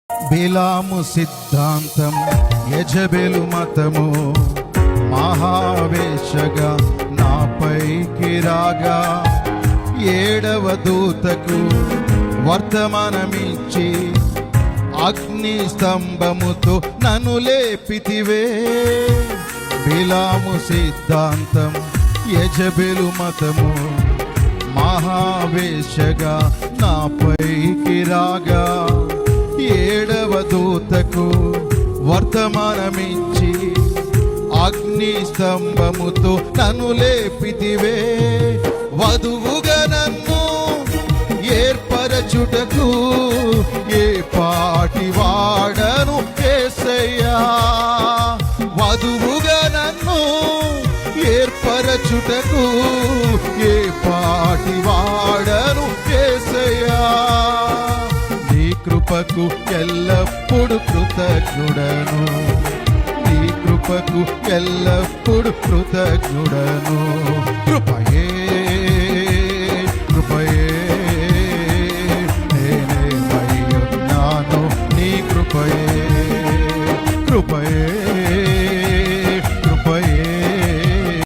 బిలాము సిద్ధాంతం, యెజబెలు మతము మహావేశగా నాపైకి రాగా, ఏడవ దూతకు వర్తమానమిచ్చి అగ్ని స్తంభముతో నన్ను లేపితివే. బిలాము సిద్ధాంతం, యెజబెలు మతము మహావేశగా నాపైకి రాగా, ఏడవ దూతకు వర్తమానమిచ్చి అగ్ని స్తంభముతో నన్ను లేపితివే. వధువుగా నన్ను ఏర్పరచుటకు ఏ పాటి వాడను యేసయ్యా. వధువుగా నన్ను ఏర్పరచుటకు ఏ పాటి వాడను యేసయ్యా. నీ కృపకు ఎల్లప్పుడు కృతజ్ఞుడను, నీ కృపకు ఎల్లప్పుడు కృతజ్ఞుడను. కృపయే కృపయే నేనే ఉన్నాను, నీ కృపయే కృపయే